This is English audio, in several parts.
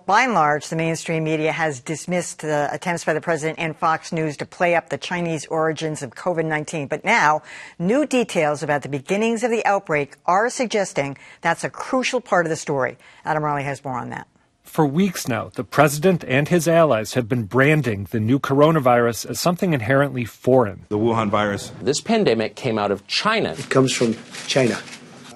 by and large, the mainstream media has dismissed the attempts by the president and Fox News to play up the Chinese origins of COVID-19. But now, new details about the beginnings of the outbreak are suggesting that's a crucial part of the story. Adam Raleigh has more on that. For weeks now, the president and his allies have been branding the new coronavirus as something inherently foreign. The Wuhan virus. This pandemic came out of China. It comes from China.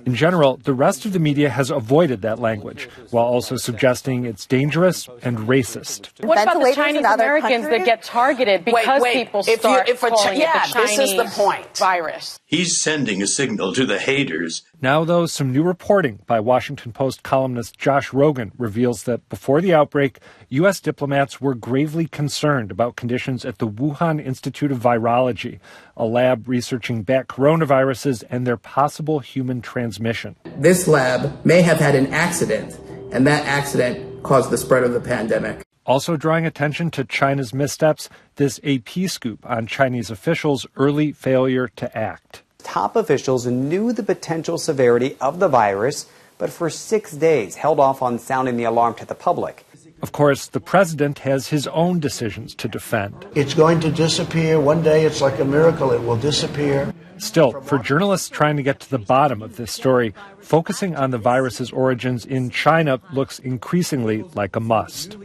In general, the rest of the media has avoided that language, while also suggesting it's dangerous and racist. What about the Chinese Americans that get targeted because people start calling it the Chinese this is the point. Virus? He's sending a signal to the haters. Now, though, some new reporting by Washington Post columnist Josh Rogan reveals that before the outbreak, U.S. diplomats were gravely concerned about conditions at the Wuhan Institute of Virology, a lab researching bat coronaviruses and their possible human transmission. This lab may have had an accident, and that accident caused the spread of the pandemic. Also drawing attention to China's missteps, this AP scoop on Chinese officials' early failure to act. Top officials knew the potential severity of the virus, but for 6 days held off on sounding the alarm to the public. Of course, the president has his own decisions to defend. It's going to disappear. One day it's like a miracle. It will disappear. Still, for journalists trying to get to the bottom of this story, focusing on the virus's origins in China looks increasingly like a must.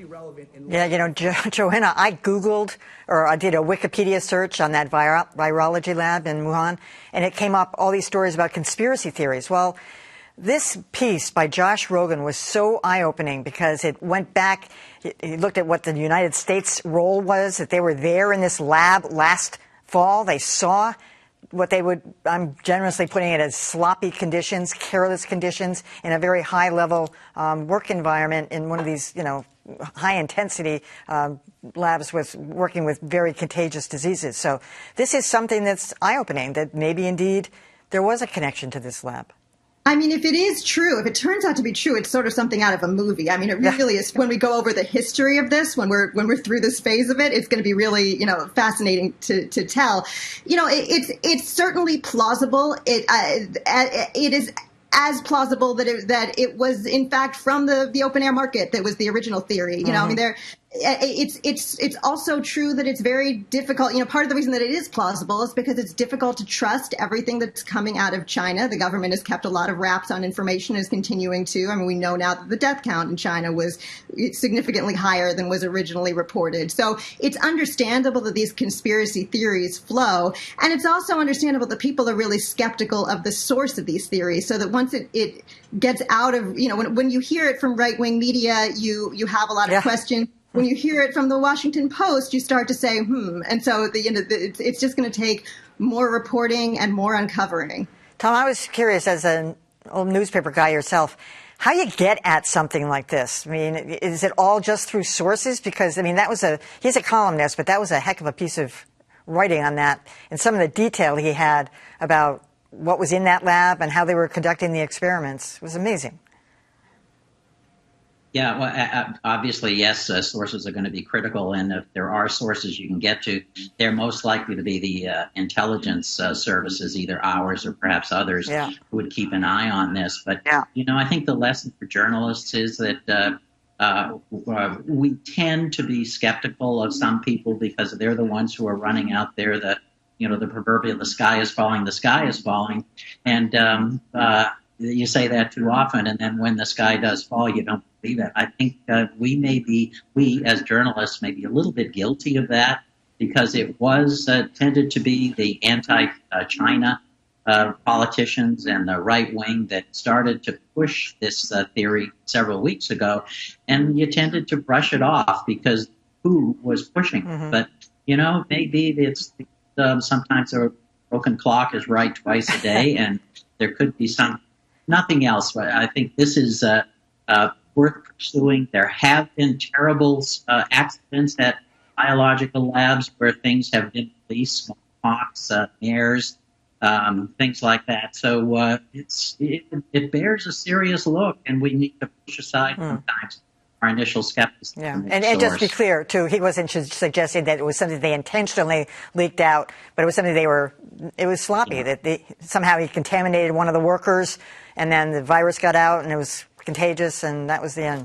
Yeah, you know, Joanna, I Googled, or I did a Wikipedia search on that virology lab in Wuhan, and it came up all these stories about conspiracy theories. Well, this piece by Josh Rogan was so eye-opening because it went back, he looked at what the United States' role was, that they were there in this lab last fall. They saw what they would, I'm generously putting it as sloppy conditions, careless conditions in a very high-level work environment in one of these, you know, high-intensity labs with working with very contagious diseases. So this is something that's eye-opening, that maybe indeed there was a connection to this lab. I mean, if it is true, if it turns out to be true, it's sort of something out of a movie. I mean, it really is. When we go over the history of this, when we're through this phase of it, it's going to be really, you know, fascinating to tell. You know, it's certainly plausible. It is as plausible that it was in fact from the open air market that was the original theory. You know, I mean, it's also true that it's very difficult. You know, part of the reason that it is plausible is because it's difficult to trust everything that's coming out of China. The government has kept a lot of wraps on information, is continuing to. I mean, we know now that the death count in China was significantly higher than was originally reported. So it's understandable that these conspiracy theories flow. And it's also understandable that people are really skeptical of the source of these theories, so that once it gets out of, you know, when you hear it from right-wing media, you have a lot of questions. When you hear it from the Washington Post, you start to say, And so it's just going to take more reporting and more uncovering. Tom, I was curious, as an old newspaper guy yourself, how you get at something like this. I mean, is it all just through sources? Because, I mean, he's a columnist, but that was a heck of a piece of writing on that. And some of the detail he had about what was in that lab and how they were conducting the experiments was amazing. Yeah, well, obviously, yes, sources are going to be critical. And if there are sources you can get to, they're most likely to be the intelligence services, either ours or perhaps others, who would keep an eye on this. But, you know, I think the lesson for journalists is that we tend to be skeptical of some people because they're the ones who are running out there the proverbial the sky is falling. And you say that too often, and then when the sky does fall, you don't believe it. I think we as journalists may be a little bit guilty of that, because it was tended to be the anti-China politicians and the right wing that started to push this theory several weeks ago, and you tended to brush it off because who was pushing? But, you know, maybe it's sometimes a broken clock is right twice a day, and there could be nothing else. But I think this is worth pursuing. There have been terrible accidents at biological labs where things have been released, smallpox, MERS, things like that. So it bears a serious look, and we need to push aside sometimes our initial skepticism. Yeah, and just to be clear, too, he wasn't suggesting that it was something they intentionally leaked out, but it was something it was sloppy, that somehow he contaminated one of the workers, and then the virus got out, and it was contagious, and that was the end.